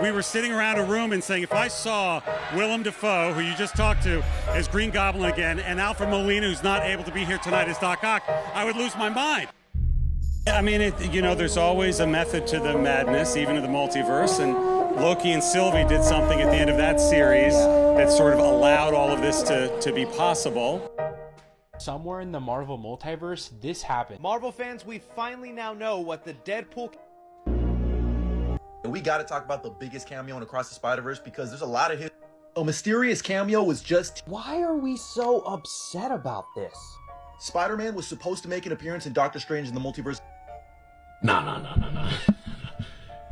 we were sitting around a room and saying, if I saw Willem Dafoe, who you just talked to, as Green Goblin again, and Alfred Molina, who's not able to be here tonight as Doc Ock, I would lose my mind. I mean, there's always a method to the madness, even in the multiverse, and Loki and Sylvie did something at the end of that series that sort of allowed all of this to be possible. Somewhere in the Marvel multiverse, this happened. Marvel fans, we finally now know what the Deadpool... And we gotta talk about the biggest cameo in Across the Spider-Verse because there's a lot of his... A mysterious cameo was just... Why are we so upset about this? Spider-Man was supposed to make an appearance in Doctor Strange in the Multiverse. No.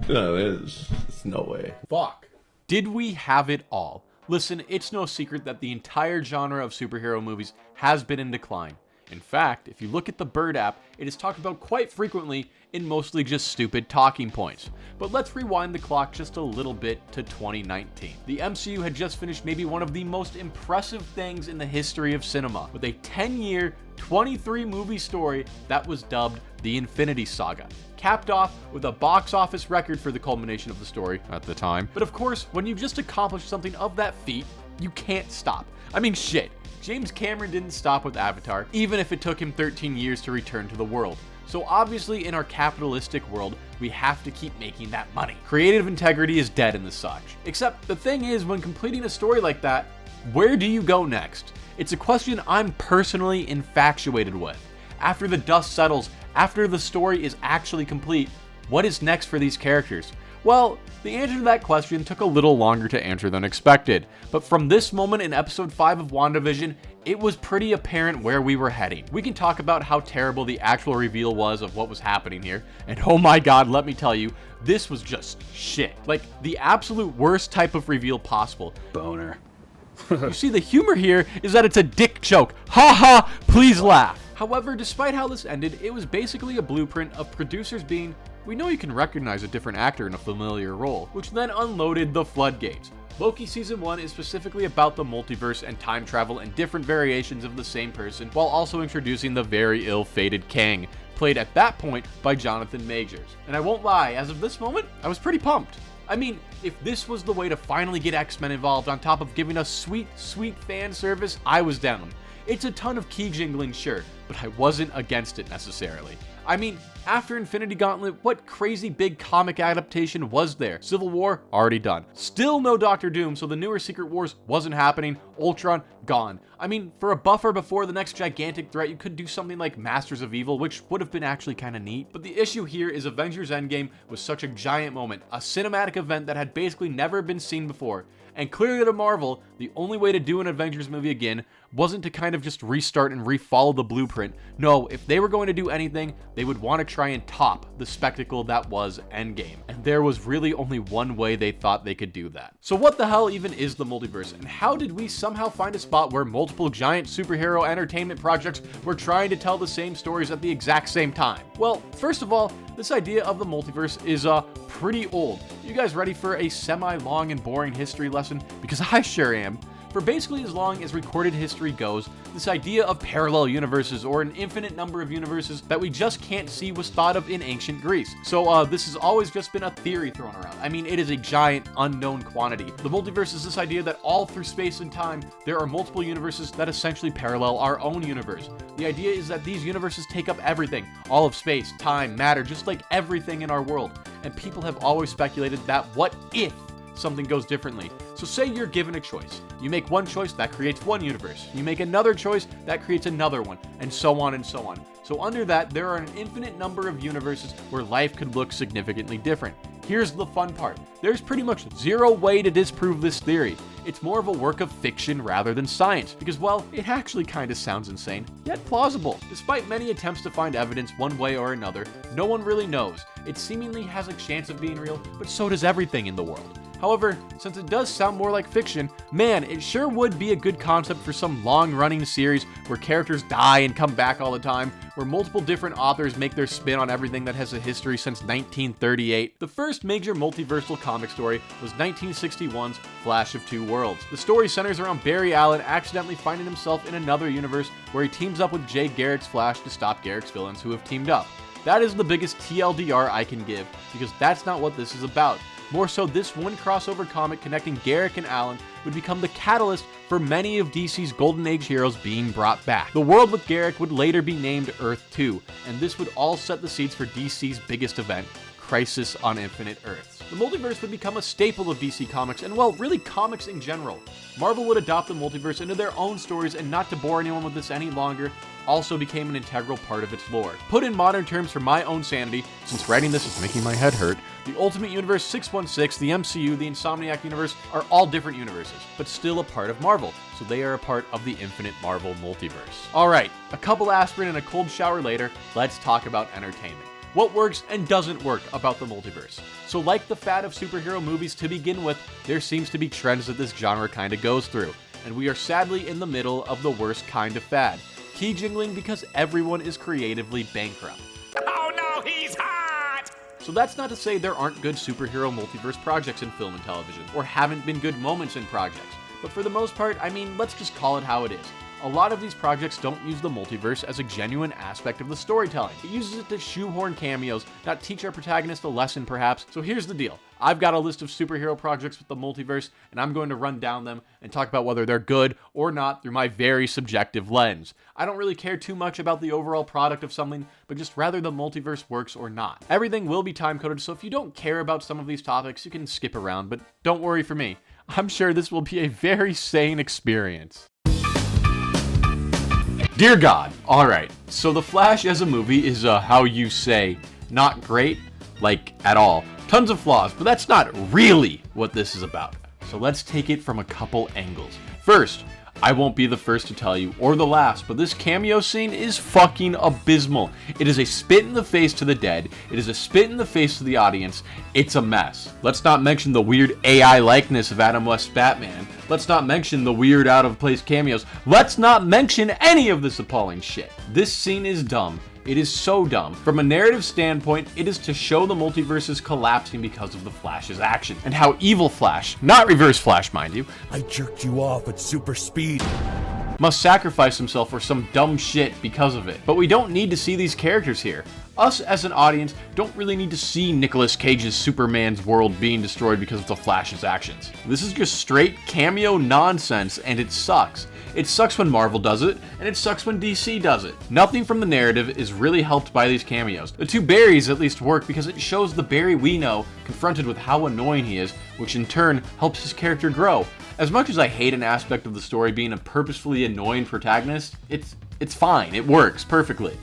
No, there's no way. Fuck. Did we have it all? Listen, it's no secret that the entire genre of superhero movies has been in decline. In fact, if you look at the Bird app, it is talked about quite frequently in mostly just stupid talking points. But let's rewind the clock just a little bit to 2019. The MCU had just finished maybe one of the most impressive things in the history of cinema, with a 10-year, 23-movie story that was dubbed the Infinity Saga, capped off with a box office record for the culmination of the story at the time. But of course, when you've just accomplished something of that feat, you can't stop. I mean, shit. James Cameron didn't stop with Avatar, even if it took him 13 years to return to the world. So obviously in our capitalistic world, we have to keep making that money. Creative integrity is dead in the such. Except the thing is, when completing a story like that, where do you go next? It's a question I'm personally infatuated with. After the dust settles, after the story is actually complete, what is next for these characters? Well, the answer to that question took a little longer to answer than expected, but from this moment in episode 5 of WandaVision, it was pretty apparent where we were heading. We can talk about how terrible the actual reveal was of what was happening here, and oh my god, let me tell you, this was just shit. Like, the absolute worst type of reveal possible. Boner. You see, the humor here is that it's a dick joke. Ha ha, please laugh. However, despite how this ended, it was basically a blueprint of producers being, we know you can recognize a different actor in a familiar role, which then unloaded the floodgates. Loki Season 1 is specifically about the multiverse and time travel and different variations of the same person, while also introducing the very ill-fated Kang, played at that point by Jonathan Majors. And I won't lie, as of this moment, I was pretty pumped. I mean, if this was the way to finally get X-Men involved on top of giving us sweet, sweet fan service, I was down. It's a ton of key jingling, sure, but I wasn't against it necessarily. I mean, after Infinity Gauntlet, what crazy big comic adaptation was there? Civil War, already done. Still no Doctor Doom, so the newer Secret Wars wasn't happening. Ultron, gone. I mean, for a buffer before the next gigantic threat, you could do something like Masters of Evil, which would have been actually kind of neat. But the issue here is Avengers Endgame was such a giant moment, a cinematic event that had basically never been seen before. And clearly to Marvel, the only way to do an Avengers movie again wasn't to kind of just restart and refollow the blueprint. No, if they were going to do anything, they would want to try and top the spectacle that was Endgame. And there was really only one way they thought they could do that. So what the hell even is the multiverse? And how did we somehow find a spot where multiple giant superhero entertainment projects were trying to tell the same stories at the exact same time? Well, first of all, this idea of the multiverse is pretty old. You guys ready for a semi-long and boring history lesson? Because I sure am. For basically as long as recorded history goes, this idea of parallel universes or an infinite number of universes that we just can't see was thought of in ancient Greece. So this has always just been a theory thrown around. I mean, it is a giant unknown quantity. The multiverse is this idea that all through space and time, there are multiple universes that essentially parallel our own universe. The idea is that these universes take up everything, all of space, time, matter, just like everything in our world. And people have always speculated that what if something goes differently? So say you're given a choice. You make one choice, that creates one universe. You make another choice, that creates another one, and so on and so on. So under that, there are an infinite number of universes where life could look significantly different. Here's the fun part. There's pretty much zero way to disprove this theory. It's more of a work of fiction rather than science, because, well, it actually kind of sounds insane, yet plausible. Despite many attempts to find evidence one way or another, no one really knows. It seemingly has a chance of being real, but so does everything in the world. However, since it does sound more like fiction, man, it sure would be a good concept for some long-running series where characters die and come back all the time, where multiple different authors make their spin on everything that has a history since 1938. The first major multiversal comic story was 1961's Flash of Two Worlds. The story centers around Barry Allen accidentally finding himself in another universe where he teams up with Jay Garrick's Flash to stop Garrick's villains who have teamed up. That is the biggest TLDR I can give, because that's not what this is about. More so, this one crossover comic connecting Garrick and Alan would become the catalyst for many of DC's Golden Age heroes being brought back. The world with Garrick would later be named Earth 2, and this would all set the seeds for DC's biggest event, Crisis on Infinite Earths. The multiverse would become a staple of DC Comics, and well, really comics in general. Marvel would adopt the multiverse into their own stories, and not to bore anyone with this any longer, also became an integral part of its lore. Put in modern terms for my own sanity, since writing this is making my head hurt, the Ultimate Universe 616, the MCU, the Insomniac Universe are all different universes, but still a part of Marvel, so they are a part of the Infinite Marvel multiverse. Alright, a couple aspirin and a cold shower later, let's talk about entertainment. What works and doesn't work about the multiverse. So like the fad of superhero movies to begin with, there seems to be trends that this genre kinda goes through, and we are sadly in the middle of the worst kind of fad. Key jingling because everyone is creatively bankrupt. Oh no, he's hot! So that's not to say there aren't good superhero multiverse projects in film and television, or haven't been good moments in projects. But for the most part, I mean, let's just call it how it is. A lot of these projects don't use the multiverse as a genuine aspect of the storytelling. It uses it to shoehorn cameos, not teach our protagonist a lesson perhaps. So here's the deal. I've got a list of superhero projects with the multiverse, and I'm going to run down them and talk about whether they're good or not through my very subjective lens. I don't really care too much about the overall product of something, but just rather the multiverse works or not. Everything will be time-coded, so if you don't care about some of these topics, you can skip around, but don't worry for me. I'm sure this will be a very sane experience. Dear God. Alright, so The Flash as a movie is how you say, not great, like at all. Tons of flaws, but that's not really what this is about. So let's take it from a couple angles. First, I won't be the first to tell you, or the last, but this cameo scene is fucking abysmal. It is a spit in the face to the dead, it is a spit in the face to the audience, it's a mess. Let's not mention the weird AI likeness of Adam West's Batman. Let's not mention the weird out-of-place cameos. Let's not mention any of this appalling shit. This scene is dumb. It is so dumb. From a narrative standpoint, it is to show the multiverses collapsing because of the Flash's action, and how evil Flash, not Reverse Flash mind you, I jerked you off at super speed, must sacrifice himself for some dumb shit because of it. But we don't need to see these characters here. Us as an audience don't really need to see Nicolas Cage's Superman's world being destroyed because of the Flash's actions. This is just straight cameo nonsense, and it sucks. It sucks when Marvel does it, and it sucks when DC does it. Nothing from the narrative is really helped by these cameos. The two Barrys at least work because it shows the Barry we know confronted with how annoying he is, which in turn helps his character grow. As much as I hate an aspect of the story being a purposefully annoying protagonist, it's fine, it works perfectly.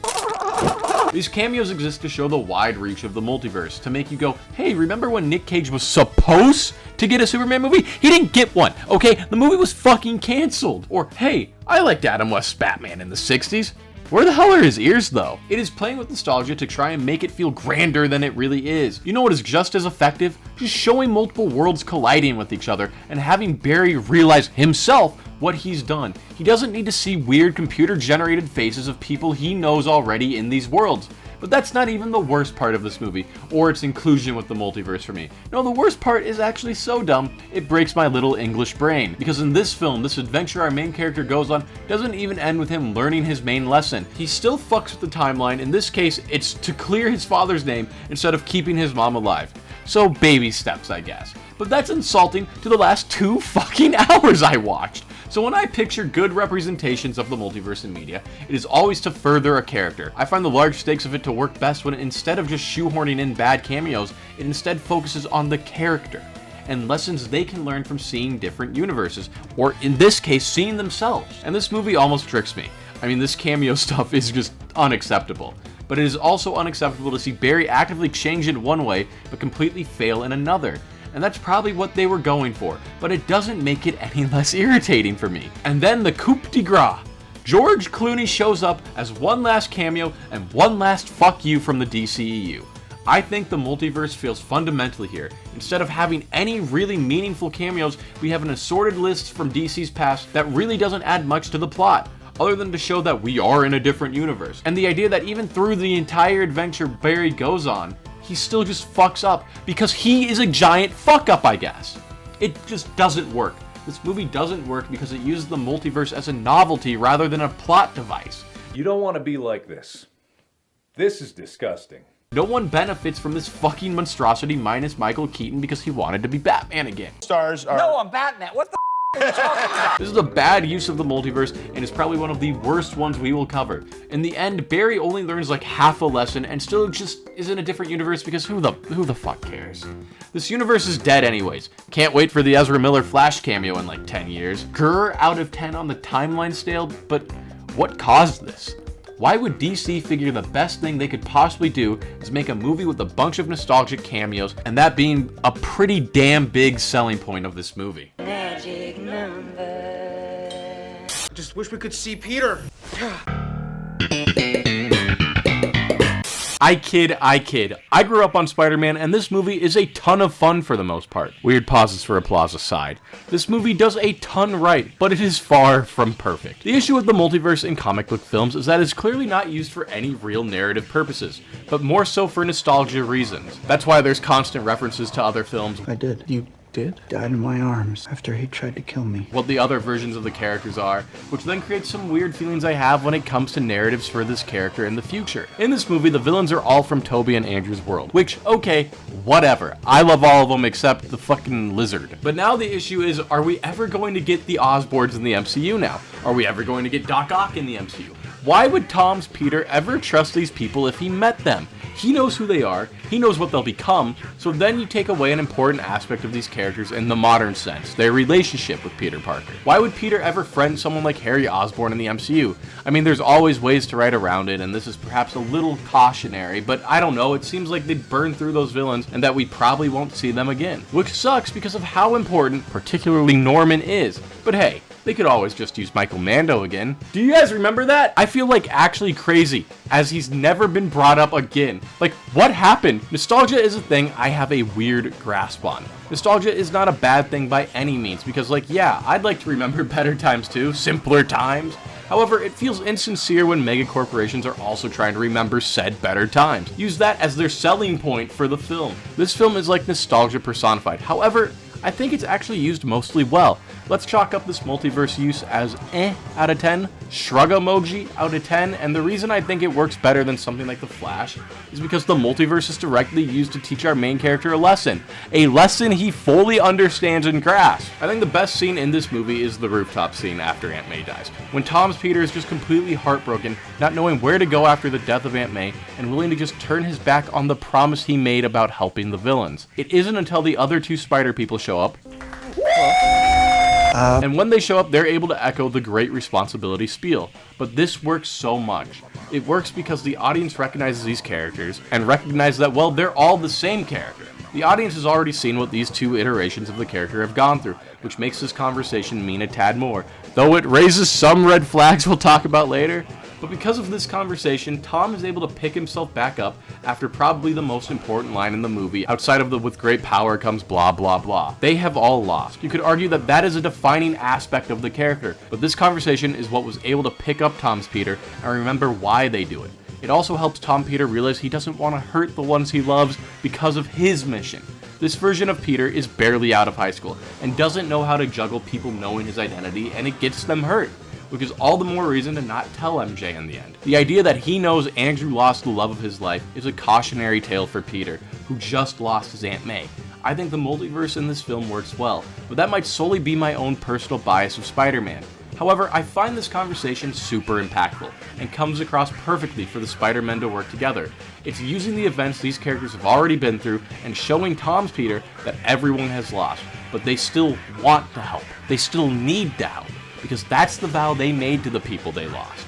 These cameos exist to show the wide reach of the multiverse, to make you go, hey, remember when Nick Cage was supposed to get a Superman movie? He didn't get one, okay? The movie was fucking canceled. Or, hey, I liked Adam West's Batman in the 60s. Where the hell are his ears, though? It is playing with nostalgia to try and make it feel grander than it really is. You know what is just as effective? Just showing multiple worlds colliding with each other and having Barry realize himself what he's done. He doesn't need to see weird computer-generated faces of people he knows already in these worlds. But that's not even the worst part of this movie, or its inclusion with the multiverse for me. No, the worst part is actually so dumb, it breaks my little English brain. Because in this film, this adventure our main character goes on doesn't even end with him learning his main lesson. He still fucks with the timeline. In this case, it's to clear his father's name instead of keeping his mom alive. So baby steps, I guess. But that's insulting to the last 2 fucking hours I watched. So when I picture good representations of the multiverse in media, it is always to further a character. I find the large stakes of it to work best when instead of just shoehorning in bad cameos, it instead focuses on the character and lessons they can learn from seeing different universes, or in this case, seeing themselves. And this movie almost tricks me. I mean, this cameo stuff is just unacceptable. But it is also unacceptable to see Barry actively change in one way, but completely fail in another. And that's probably what they were going for, but it doesn't make it any less irritating for me. And then the coup de grace. George Clooney shows up as one last cameo and one last fuck you from the DCEU. I think the multiverse fails fundamentally here. Instead of having any really meaningful cameos, we have an assorted list from DC's past that really doesn't add much to the plot, other than to show that we are in a different universe. And the idea that even through the entire adventure Barry goes on, he still just fucks up because he is a giant fuck up, I guess. It just doesn't work. This movie doesn't work because it uses the multiverse as a novelty rather than a plot device. You don't want to be like this. This is disgusting. No one benefits from this fucking monstrosity minus Michael Keaton because he wanted to be Batman again. Stars are. No, I'm Batman. What the are you talking about? This is a bad use of the multiverse and is probably one of the worst ones we will cover. In the end, Barry only learns like half a lesson and still just is in a different universe because who the fuck cares? This universe is dead anyways. Can't wait for the Ezra Miller Flash cameo in like 10 years. Grr out of 10 on the timeline scale, but what caused this? Why would DC figure the best thing they could possibly do is make a movie with a bunch of nostalgic cameos, and that being a pretty damn big selling point of this movie? Magic number. I just wish we could see Peter. I kid. I grew up on Spider-Man, and this movie is a ton of fun for the most part. Weird pauses for applause aside. This movie does a ton right, but it is far from perfect. The issue with the multiverse in comic book films is that it's clearly not used for any real narrative purposes, but more so for nostalgia reasons. That's why there's constant references to other films. I did. You did? Died in my arms after he tried to kill me. What the other versions of the characters are, which then creates some weird feelings I have when it comes to narratives for this character in the future. In this movie, the villains are all from Toby and Andrew's world, which, okay, whatever. I love all of them except the fucking lizard. But now the issue is, are we ever going to get the Osborns in the MCU now? Are we ever going to get Doc Ock in the MCU? Why would Tom's Peter ever trust these people if he met them? He knows who they are, he knows what they'll become, so then you take away an important aspect of these characters in the modern sense, their relationship with Peter Parker. Why would Peter ever friend someone like Harry Osborn in the MCU? I mean, there's always ways to write around it, and this is perhaps a little cautionary, but I don't know, it seems like they'd burn through those villains and that we probably won't see them again. Which sucks because of how important, particularly Norman, is. But hey, they could always just use Michael Mando again. Do you guys remember that? I feel like actually crazy, as he's never been brought up again. Like, what happened? Nostalgia is a thing I have a weird grasp on. Nostalgia is not a bad thing by any means, because like, yeah, I'd like to remember better times too, simpler times. However, it feels insincere when mega corporations are also trying to remember said better times. Use that as their selling point for the film. This film is like nostalgia personified. However, I think it's actually used mostly well. Let's chalk up this multiverse use as out of 10, shrug emoji out of 10, and the reason I think it works better than something like The Flash is because the multiverse is directly used to teach our main character a lesson he fully understands and grasps. I think the best scene in this movie is the rooftop scene after Aunt May dies, when Tom's Peter is just completely heartbroken, not knowing where to go after the death of Aunt May, and willing to just turn his back on the promise he made about helping the villains. It isn't until the other two spider people show up, and when they show up, they're able to echo the great responsibility spiel. But this works so much. It works because the audience recognizes these characters and recognizes that, well, they're all the same character. The audience has already seen what these two iterations of the character have gone through, which makes this conversation mean a tad more, though it raises some red flags we'll talk about later. But because of this conversation, Tom is able to pick himself back up after probably the most important line in the movie, outside of the "with great power comes blah blah blah." They have all lost. You could argue that that is a defining aspect of the character, but this conversation is what was able to pick up Tom's Peter and remember why they do it. It also helps Tom Peter realize he doesn't want to hurt the ones he loves because of his mission. This version of Peter is barely out of high school and doesn't know how to juggle people knowing his identity, and it gets them hurt, which is all the more reason to not tell MJ in the end. The idea that he knows Andrew lost the love of his life is a cautionary tale for Peter, who just lost his Aunt May. I think the multiverse in this film works well, but that might solely be my own personal bias of Spider-Man. However, I find this conversation super impactful, and comes across perfectly for the Spider-Men to work together. It's using the events these characters have already been through, and showing Tom's Peter that everyone has lost, but they still want to help. They still need to help, because that's the vow they made to the people they lost.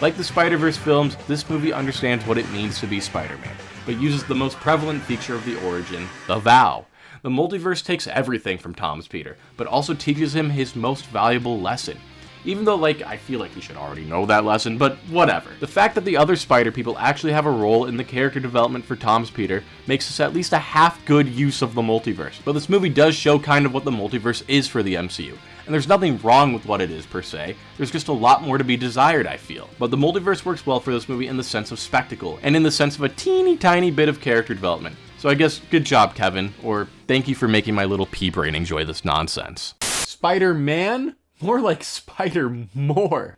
Like the Spider-Verse films, this movie understands what it means to be Spider-Man, but uses the most prevalent feature of the origin, the vow. The multiverse takes everything from Tom's Peter, but also teaches him his most valuable lesson. Even though, I feel like he should already know that lesson, but whatever. The fact that the other Spider people actually have a role in the character development for Tom's Peter makes this at least a half-good use of the multiverse. But this movie does show kind of what the multiverse is for the MCU. And there's nothing wrong with what it is, per se. There's just a lot more to be desired, I feel. But the multiverse works well for this movie in the sense of spectacle, and in the sense of a teeny tiny bit of character development. So I guess, good job, Kevin, or thank you for making my little pea brain enjoy this nonsense. Spider-Man? More like Spider-More.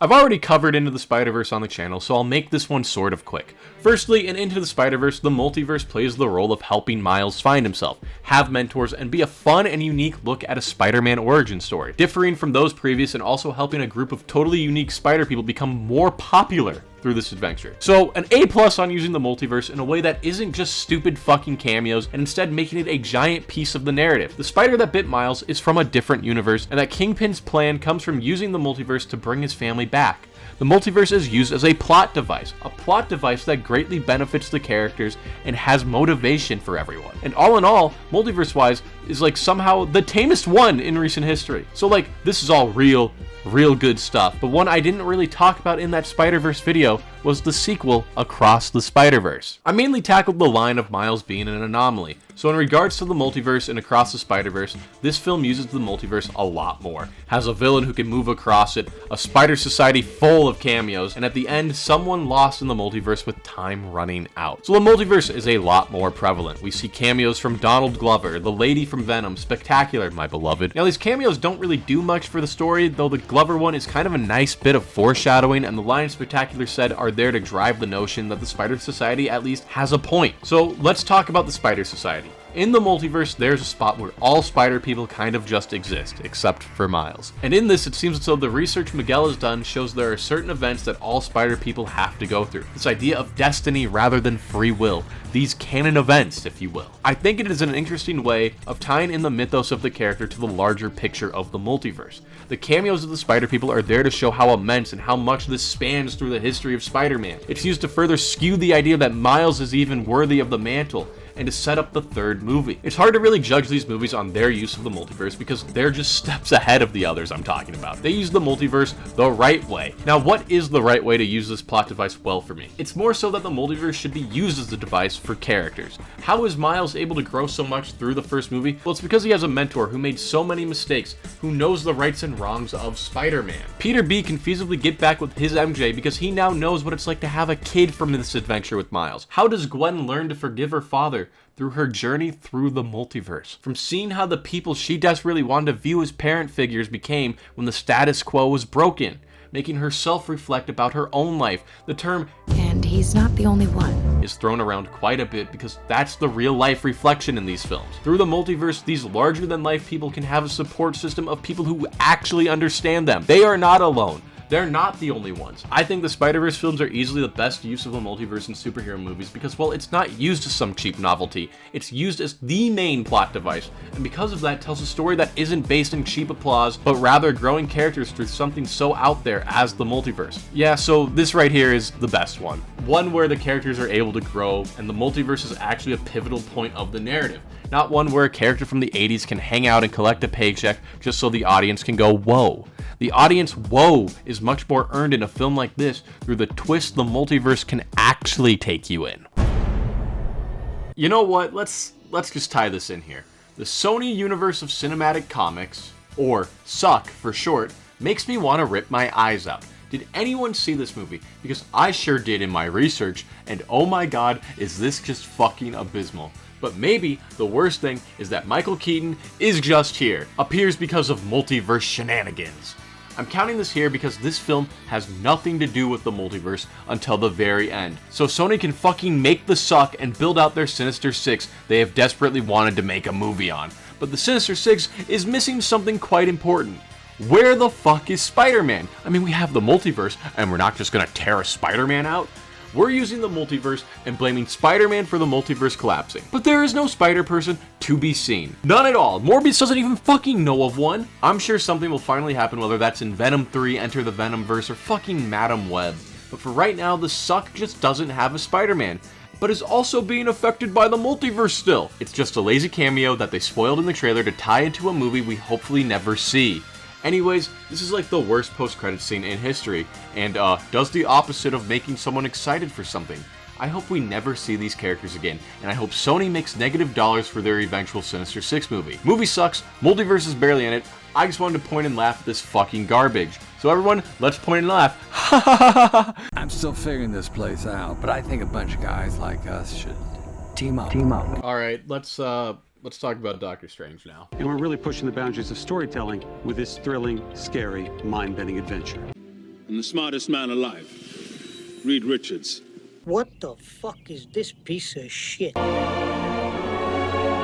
I've already covered Into the Spider-Verse on the channel, so I'll make this one sort of quick. Firstly, in Into the Spider-Verse, the multiverse plays the role of helping Miles find himself, have mentors, and be a fun and unique look at a Spider-Man origin story, differing from those previous and also helping a group of totally unique Spider people become more popular through this adventure. So an A+ on using the multiverse in a way that isn't just stupid fucking cameos and instead making it a giant piece of the narrative. The spider that bit Miles is from a different universe, and that Kingpin's plan comes from using the multiverse to bring his family back. The multiverse is used as a plot device that greatly benefits the characters and has motivation for everyone. And all in all, multiverse-wise, is like somehow the tamest one in recent history. So like, this is all real good stuff, but one I didn't really talk about in that Spider-Verse video was the sequel, Across the Spider-Verse. I mainly tackled the line of Miles being an anomaly, so in regards to the multiverse and Across the Spider-Verse, this film uses the multiverse a lot more, has a villain who can move across it, a spider society full of cameos, and at the end, someone lost in the multiverse with time running out. So the multiverse is a lot more prevalent. We see cameos from Donald Glover, the lady from Venom, Spectacular, my beloved. Now these cameos don't really do much for the story, though the Glover one is kind of a nice bit of foreshadowing, and the lines Spectacular said are there to drive the notion that the Spider Society at least has a point. So let's talk about the Spider Society. In the multiverse, there's a spot where all spider people kind of just exist, except for Miles. And in this, it seems as though the research Miguel has done shows there are certain events that all spider people have to go through. This idea of destiny rather than free will. These canon events, if you will. I think it is an interesting way of tying in the mythos of the character to the larger picture of the multiverse. The cameos of the spider people are there to show how immense and how much this spans through the history of Spider-Man. It's used to further skew the idea that Miles is even worthy of the mantle, and to set up the third movie. It's hard to really judge these movies on their use of the multiverse because they're just steps ahead of the others I'm talking about. They use the multiverse the right way. Now, what is the right way to use this plot device well for me? It's more so that the multiverse should be used as a device for characters. How is Miles able to grow so much through the first movie? Well, it's because he has a mentor who made so many mistakes, who knows the rights and wrongs of Spider-Man. Peter B can feasibly get back with his MJ because he now knows what it's like to have a kid from this adventure with Miles. How does Gwen learn to forgive her father? Through her journey through the multiverse. From seeing how the people she desperately wanted to view as parent figures became when the status quo was broken, making her self-reflect about her own life. The term, and he's not the only one, is thrown around quite a bit because that's the real life reflection in these films. Through the multiverse, these larger than life people can have a support system of people who actually understand them. They are not alone. They're not the only ones. I think the Spider-Verse films are easily the best use of the multiverse in superhero movies because, well, it's not used as some cheap novelty. It's used as the main plot device, and because of that, tells a story that isn't based in cheap applause, but rather growing characters through something so out there as the multiverse. Yeah, so this right here is the best one. One where the characters are able to grow, and the multiverse is actually a pivotal point of the narrative. Not one where a character from the 80s can hang out and collect a paycheck just so the audience can go, whoa. The audience whoa is much more earned in a film like this through the twist the multiverse can actually take you in. You know what? Let's just tie this in here. The Sony Universe of Cinematic Comics, or SUCC for short, makes me want to rip my eyes out. Did anyone see this movie? Because I sure did in my research, and oh my god, is this just fucking abysmal. But maybe the worst thing is that Michael Keaton is just here, appears because of multiverse shenanigans. I'm counting this here because this film has nothing to do with the multiverse until the very end. So Sony can fucking make the SUCC and build out their Sinister Six they have desperately wanted to make a movie on. But the Sinister Six is missing something quite important. Where the fuck is Spider-Man? I mean, we have the multiverse and we're not just gonna tear a Spider-Man out. We're using the multiverse and blaming Spider-Man for the multiverse collapsing. But there is no Spider-Person to be seen. None at all. Morbius doesn't even fucking know of one. I'm sure something will finally happen, whether that's in Venom 3, Enter the Venomverse, or fucking Madam Web. But for right now, the SUCC just doesn't have a Spider-Man, but is also being affected by the multiverse still. It's just a lazy cameo that they spoiled in the trailer to tie into a movie we hopefully never see. Anyways, this is like the worst post-credit scene in history, and does the opposite of making someone excited for something. I hope we never see these characters again, and I hope Sony makes negative dollars for their eventual Sinister Six movie. Movie sucks, multiverse is barely in it, I just wanted to point and laugh at this fucking garbage. So everyone, let's point and laugh. I'm still figuring this place out, but I think a bunch of guys like us should team up. Alright, let's talk about Doctor Strange now. And we're really pushing the boundaries of storytelling with this thrilling, scary, mind-bending adventure. and the smartest man alive, Reed Richards. What the fuck is this piece of shit?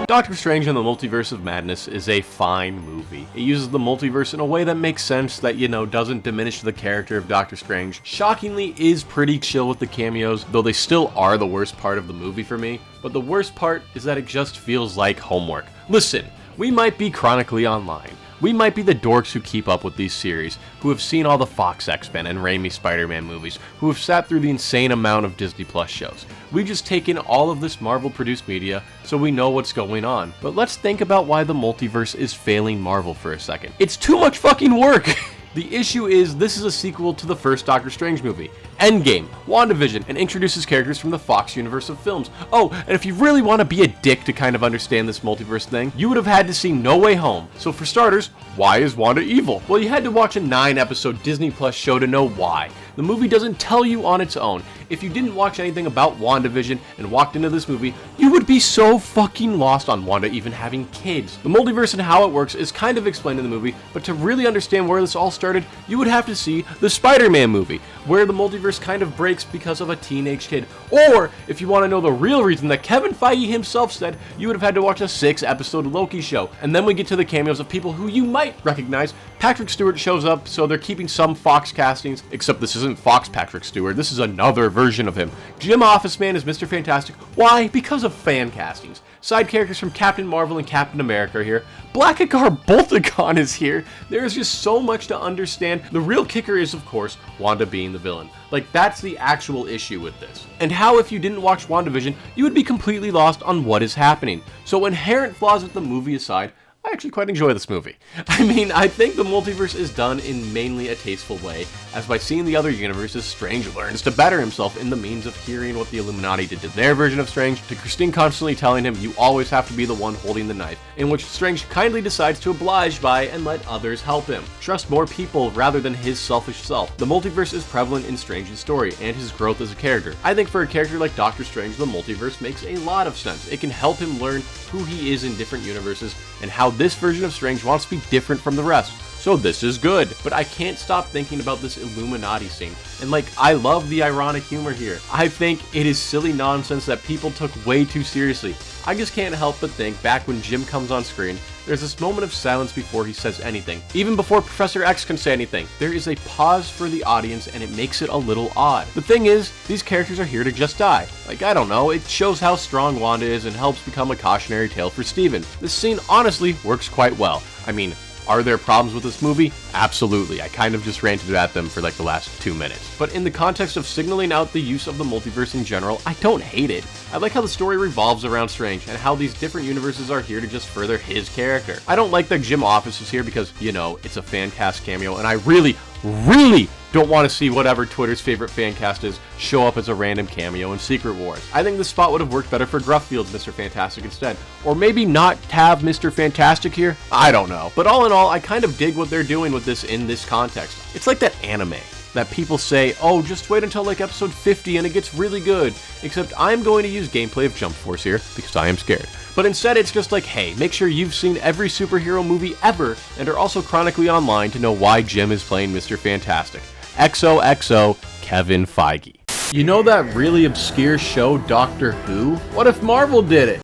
Doctor Strange and the Multiverse of Madness is a fine movie. It uses the multiverse in a way that makes sense that, doesn't diminish the character of Doctor Strange. Shockingly is pretty chill with the cameos, though they still are the worst part of the movie for me. But the worst part is that it just feels like homework. Listen, we might be chronically online. We might be the dorks who keep up with these series, who have seen all the Fox X-Men and Raimi Spider-Man movies, who have sat through the insane amount of Disney Plus shows. We've just taken all of this Marvel-produced media, so we know what's going on. But let's think about why the multiverse is failing Marvel for a second. It's too much fucking work! The issue is, this is a sequel to the first Doctor Strange movie, Endgame, WandaVision, and introduces characters from the Fox universe of films. Oh, and if you really want to be a dick to kind of understand this multiverse thing, you would have had to see No Way Home. So for starters, why is Wanda evil? Well, you had to watch a 9-episode Disney Plus show to know why. The movie doesn't tell you on its own. If you didn't watch anything about WandaVision and walked into this movie, you would be so fucking lost on Wanda even having kids. The multiverse and how it works is kind of explained in the movie, but to really understand where this all started, you would have to see the Spider-Man movie, where the multiverse kind of breaks because of a teenage kid. Or, if you want to know the real reason that Kevin Feige himself said, you would have had to watch a 6-episode Loki show. And then we get to the cameos of people who you might recognize. Patrick Stewart shows up, so they're keeping some Fox castings, except this isn't Fox Patrick Stewart, this is another version of him. Jim Officeman is Mr. Fantastic. Why? Because of fan castings. Side characters from Captain Marvel and Captain America are here. Blackagar Boltagon is here. There is just so much to understand. The real kicker is, of course, Wanda being the villain. Like, that's the actual issue with this. And how, if you didn't watch WandaVision, you would be completely lost on what is happening. So inherent flaws with the movie aside, I actually quite enjoy this movie. I mean, I think the multiverse is done in mainly a tasteful way, as by seeing the other universes, Strange learns to better himself in the means of hearing what the Illuminati did to their version of Strange, to Christine constantly telling him, you always have to be the one holding the knife, in which Strange kindly decides to oblige by and let others help him. Trust more people rather than his selfish self. The multiverse is prevalent in Strange's story, and his growth as a character. I think for a character like Doctor Strange, the multiverse makes a lot of sense. It can help him learn who he is in different universes, and how this version of Strange wants to be different from the rest. So this is good. But I can't stop thinking about this Illuminati scene. And I love the ironic humor here. I think it is silly nonsense that people took way too seriously. I just can't help but think back when Jim comes on screen, there's this moment of silence before he says anything. Even before Professor X can say anything, there is a pause for the audience and it makes it a little odd. The thing is, these characters are here to just die. I don't know, it shows how strong Wanda is and helps become a cautionary tale for Steven. This scene honestly works quite well. I mean, are there problems with this movie? Absolutely. I kind of just ranted at them for the last 2 minutes. But in the context of signaling out the use of the multiverse in general, I don't hate it. I like how the story revolves around Strange and how these different universes are here to just further his character. I don't like that Jim Office is here because, it's a fan cast cameo and I really don't want to see whatever Twitter's favorite fan cast is show up as a random cameo in Secret Wars. I think this spot would have worked better for Gruffield's Mr. Fantastic instead. Or maybe not have Mr. Fantastic here? I don't know. But all in all, I kind of dig what they're doing with this in this context. It's like that anime that people say, oh, just wait until episode 50 and it gets really good. Except I'm going to use gameplay of Jump Force here because I am scared. But instead it's just hey, make sure you've seen every superhero movie ever and are also chronically online to know why Jim is playing Mr. Fantastic. XOXO Kevin Feige. You know that really obscure show Doctor Who? What if Marvel did it?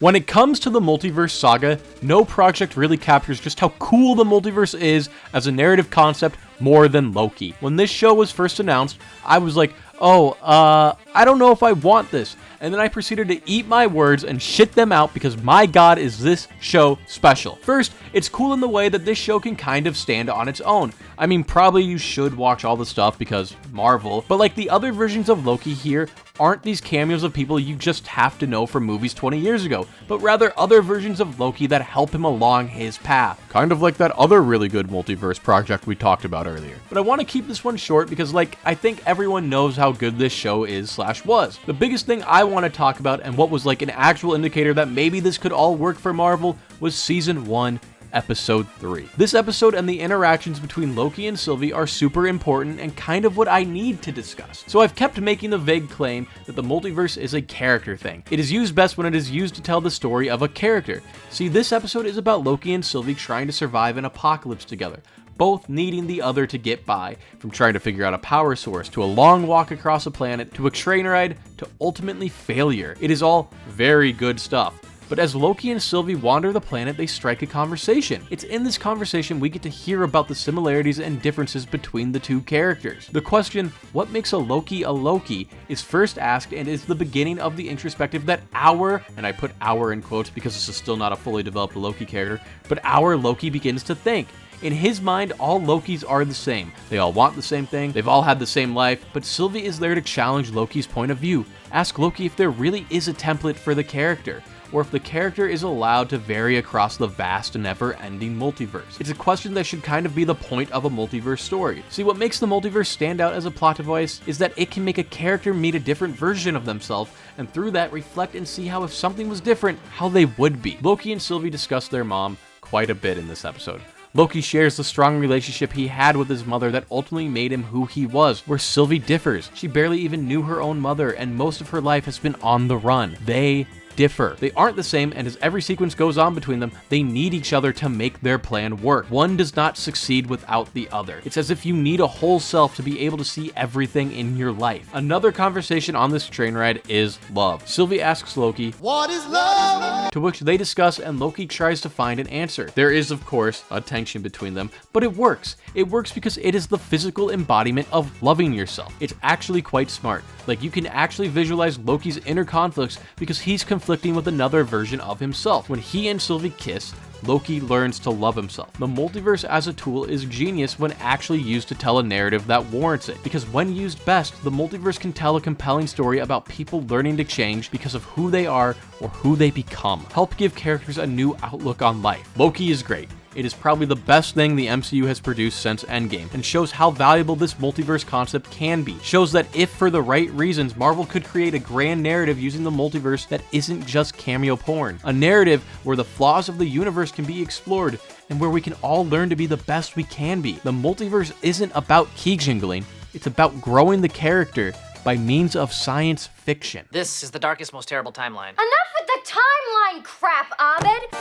When it comes to the multiverse saga, no project really captures just how cool the multiverse is as a narrative concept more than Loki. When this show was first announced, I was like, I don't know if I want this. And then I proceeded to eat my words and shit them out because my god is this show special. First, it's cool in the way that this show can kind of stand on its own. I mean, probably you should watch all the stuff because Marvel, but the other versions of Loki here aren't these cameos of people you just have to know from movies 20 years ago, but rather other versions of Loki that help him along his path. Kind of like that other really good multiverse project we talked about earlier. But I want to keep this one short because I think everyone knows how good this show is/was. The biggest thing I want to talk about and what was an actual indicator that maybe this could all work for Marvel was season 1, episode 3. This episode and the interactions between Loki and Sylvie are super important and kind of what I need to discuss. So I've kept making the vague claim that the multiverse is a character thing. It is used best when it is used to tell the story of a character. See, this episode is about Loki and Sylvie trying to survive an apocalypse together, both needing the other to get by, from trying to figure out a power source, to a long walk across a planet, to a train ride, to ultimately failure. It is all very good stuff. But as Loki and Sylvie wander the planet, they strike a conversation. It's in this conversation we get to hear about the similarities and differences between the two characters. The question, what makes a Loki, is first asked and is the beginning of the introspective that our, and I put our in quotes because this is still not a fully developed Loki character, but our Loki begins to think. In his mind, all Lokis are the same. They all want the same thing, they've all had the same life, but Sylvie is there to challenge Loki's point of view. Ask Loki if there really is a template for the character, or if the character is allowed to vary across the vast and never-ending multiverse. It's a question that should kind of be the point of a multiverse story. See, what makes the multiverse stand out as a plot device is that it can make a character meet a different version of themselves, and through that reflect and see how if something was different, how they would be. Loki and Sylvie discuss their mom quite a bit in this episode. Loki shares the strong relationship he had with his mother that ultimately made him who he was, where Sylvie differs. She barely even knew her own mother, and most of her life has been on the run. They differ. They aren't the same, and as every sequence goes on between them, they need each other to make their plan work. One does not succeed without the other. It's as if you need a whole self to be able to see everything in your life. Another conversation on this train ride is love. Sylvie asks Loki, "What is love?" To which they discuss, and Loki tries to find an answer. There is, of course, a tension between them, but it works. It works because it is the physical embodiment of loving yourself. It's actually quite smart. Like, you can actually visualize Loki's inner conflicts because he's conflicting with another version of himself. When he and Sylvie kiss, Loki learns to love himself. The multiverse as a tool is genius when actually used to tell a narrative that warrants it, because when used best, the multiverse can tell a compelling story about people learning to change because of who they are or who they become. Help give characters a new outlook on life. Loki is great. It is probably the best thing the MCU has produced since Endgame, and shows how valuable this multiverse concept can be. Shows that if for the right reasons, Marvel could create a grand narrative using the multiverse that isn't just cameo porn. A narrative where the flaws of the universe can be explored, and where we can all learn to be the best we can be. The multiverse isn't about key jingling, it's about growing the character by means of science fiction. This is the darkest, most terrible timeline. Enough with the timeline crap, Abed!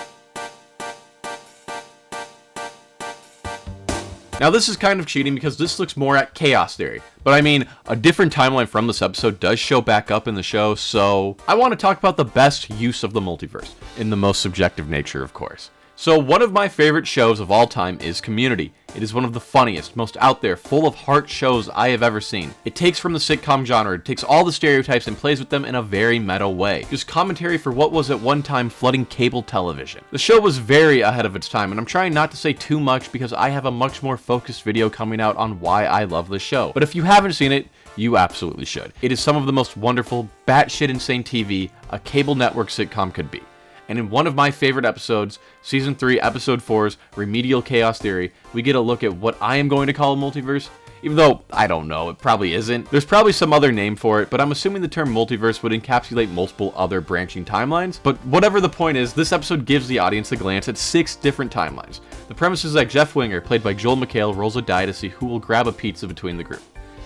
Now this is kind of cheating because this looks more at chaos theory, but I mean, a different timeline from this episode does show back up in the show, so I want to talk about the best use of the multiverse, in the most subjective nature, of course. So one of my favorite shows of all time is Community. It is one of the funniest, most out there, full of heart shows I have ever seen. It takes from the sitcom genre, it takes all the stereotypes and plays with them in a very meta way. Just commentary for what was at one time flooding cable television. The show was very ahead of its time, and I'm trying not to say too much because I have a much more focused video coming out on why I love the show. But if you haven't seen it, you absolutely should. It is some of the most wonderful, batshit insane TV a cable network sitcom could be. And in one of my favorite episodes, Season 3, Episode 4's Remedial Chaos Theory, we get a look at what I am going to call a multiverse, even though I don't know, it probably isn't. There's probably some other name for it, but I'm assuming the term multiverse would encapsulate multiple other branching timelines. But whatever the point is, this episode gives the audience a glance at 6 different timelines. The premise is that Jeff Winger, played by Joel McHale, rolls a die to see who will grab a pizza between the group.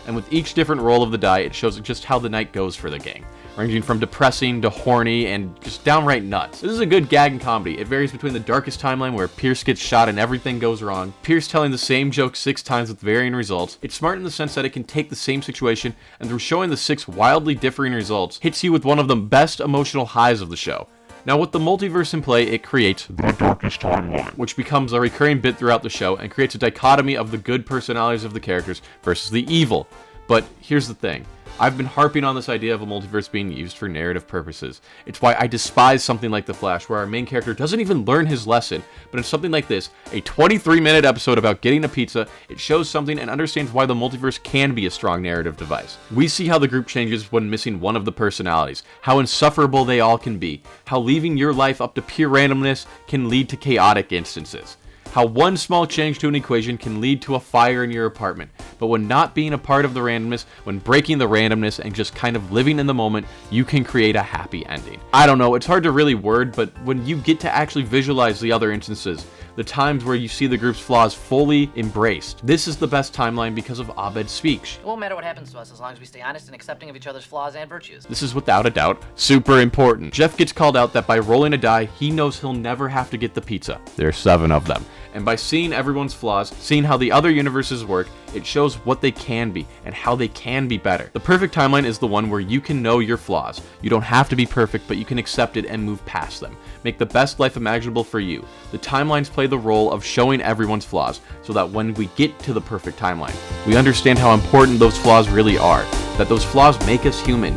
And with each different roll of the die, it shows just how the night goes for the gang, ranging from depressing to horny and just downright nuts. This is a good gag and comedy. It varies between the darkest timeline where Pierce gets shot and everything goes wrong, Pierce telling the same joke 6 times with varying results. It's smart in the sense that it can take the same situation and through showing the 6 wildly differing results, hits you with one of the best emotional highs of the show. Now with the multiverse in play, it creates the darkest timeline, which becomes a recurring bit throughout the show and creates a dichotomy of the good personalities of the characters versus the evil. But here's the thing. I've been harping on this idea of a multiverse being used for narrative purposes. It's why I despise something like The Flash, where our main character doesn't even learn his lesson, but in something like this, a 23-minute episode about getting a pizza, it shows something and understands why the multiverse can be a strong narrative device. We see how the group changes when missing one of the personalities, how insufferable they all can be, how leaving your life up to pure randomness can lead to chaotic instances. How one small change to an equation can lead to a fire in your apartment. but when not being a part of the randomness, when breaking the randomness and just kind of living in the moment, you can create a happy ending. I don't know, it's hard to really word, but when you get to actually visualize the other instances, the times where you see the group's flaws fully embraced, this is the best timeline because of Abed's speech. It won't matter what happens to us as long as we stay honest and accepting of each other's flaws and virtues. This is without a doubt super important. Jeff gets called out that by rolling a die, he knows he'll never have to get the pizza. There's 7 of them. And by seeing everyone's flaws, seeing how the other universes work, it shows what they can be and how they can be better. The perfect timeline is the one where you can know your flaws. You don't have to be perfect, but you can accept it and move past them. Make the best life imaginable for you. The timelines play the role of showing everyone's flaws, so that when we get to the perfect timeline, we understand how important those flaws really are, that those flaws make us human.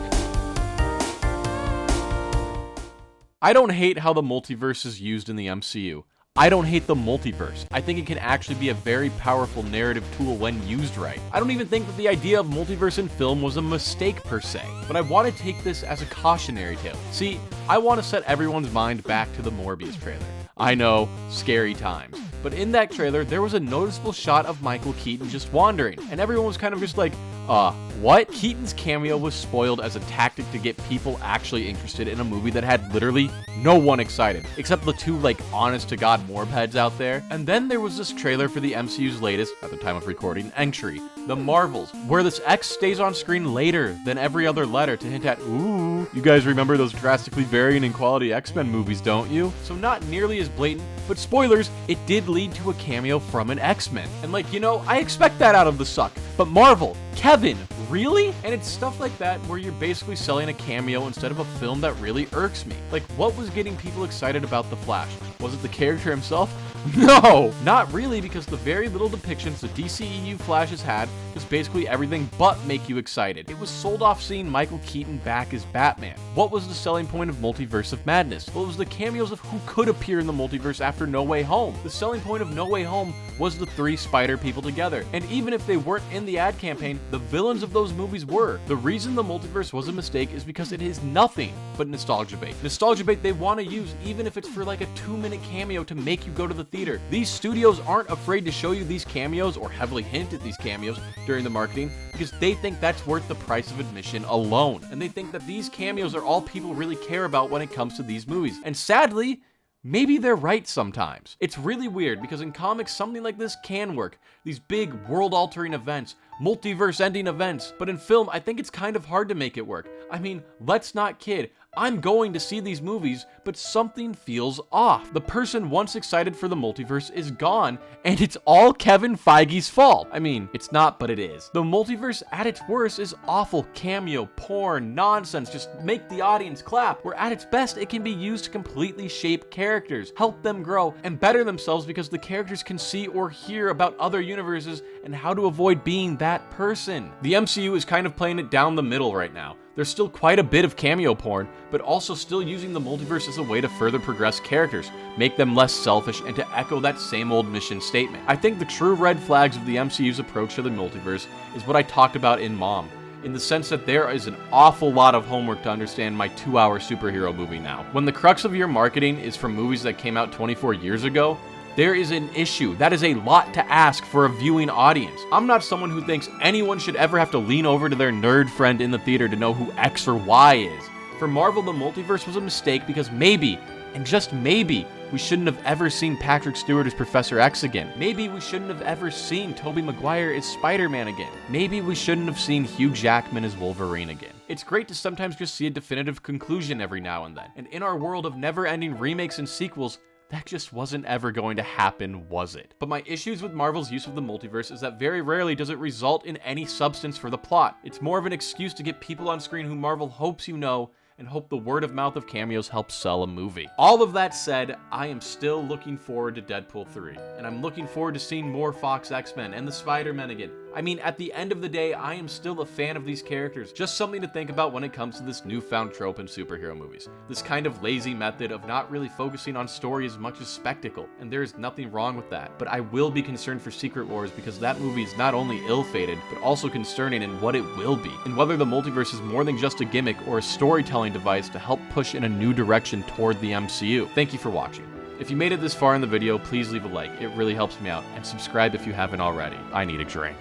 I don't hate how the multiverse is used in the MCU. I don't hate the multiverse. I think it can actually be a very powerful narrative tool when used right. I don't even think that the idea of multiverse in film was a mistake per se, but I want to take this as a cautionary tale. See, I want to set everyone's mind back to the Morbius trailer. I know, scary times. But in that trailer, there was a noticeable shot of Michael Keaton just wandering, and everyone was kind of just like, what? Keaton's cameo was spoiled as a tactic to get people actually interested in a movie that had literally no one excited, except the 2 honest to God Morb heads out there. And then there was this trailer for the MCU's latest, at the time of recording, entry, The Marvels, where this X stays on screen later than every other letter to hint at, ooh, you guys remember those drastically varying in quality X-Men movies, don't you? So not nearly as blatant, but spoilers, it did lead to a cameo from an X-Men. And I expect that out of the suck. But Marvel, Kevin, really? And it's stuff like that where you're basically selling a cameo instead of a film that really irks me. What was getting people excited about The Flash? Was it the character himself? No! Not really, because the very little depictions the DCEU Flash has had is basically everything but make you excited. It was sold off seeing Michael Keaton back as Batman. What was the selling point of Multiverse of Madness? Well, it was the cameos of who could appear in the multiverse after No Way Home. The selling point of No Way Home was the 3 Spider people together. And even if they weren't in the ad campaign, the villains of those movies were. The reason the multiverse was a mistake is because it is nothing but nostalgia bait. Nostalgia bait they want to use even if it's for a 2-minute cameo to make you go to the theater. These studios aren't afraid to show you these cameos or heavily hint at these cameos during the marketing because they think that's worth the price of admission alone. And they think that these cameos are all people really care about when it comes to these movies. And sadly, maybe they're right sometimes. It's really weird because in comics, something like this can work. These big world-altering events, multiverse-ending events. But in film, I think it's kind of hard to make it work. I mean, let's not kid. I'm going to see these movies, but something feels off. The person once excited for the multiverse is gone, and it's all Kevin Feige's fault. I mean, it's not, but it is. The multiverse at its worst is awful cameo, porn, nonsense, just make the audience clap. Where at its best, it can be used to completely shape characters, help them grow, and better themselves because the characters can see or hear about other universes and how to avoid being that person. The MCU is kind of playing it down the middle right now. There's still quite a bit of cameo porn, but also still using the multiverse as a way to further progress characters, make them less selfish, and to echo that same old mission statement. I think the true red flags of the MCU's approach to the multiverse is what I talked about in Mom, in the sense that there is an awful lot of homework to understand my 2-hour superhero movie now. When the crux of your marketing is from movies that came out 24 years ago, there is an issue. That is a lot to ask for a viewing audience. I'm not someone who thinks anyone should ever have to lean over to their nerd friend in the theater to know who X or Y is. For Marvel, the multiverse was a mistake because maybe, and just maybe, we shouldn't have ever seen Patrick Stewart as Professor X again. Maybe we shouldn't have ever seen Tobey Maguire as Spider-Man again. Maybe we shouldn't have seen Hugh Jackman as Wolverine again. It's great to sometimes just see a definitive conclusion every now and then. And in our world of never-ending remakes and sequels, that just wasn't ever going to happen, was it? But my issues with Marvel's use of the multiverse is that very rarely does it result in any substance for the plot. It's more of an excuse to get people on screen who Marvel hopes you know and hope the word of mouth of cameos helps sell a movie. All of that said, I am still looking forward to Deadpool 3, and I'm looking forward to seeing more Fox X-Men and the Spider-Men again. I mean, at the end of the day, I am still a fan of these characters. Just something to think about when it comes to this newfound trope in superhero movies. This kind of lazy method of not really focusing on story as much as spectacle, and there is nothing wrong with that. But I will be concerned for Secret Wars because that movie is not only ill-fated, but also concerning in what it will be, and whether the multiverse is more than just a gimmick or a storytelling device to help push in a new direction toward the MCU. Thank you for watching. If you made it this far in the video, please leave a like. It really helps me out, and subscribe if you haven't already. I need a drink.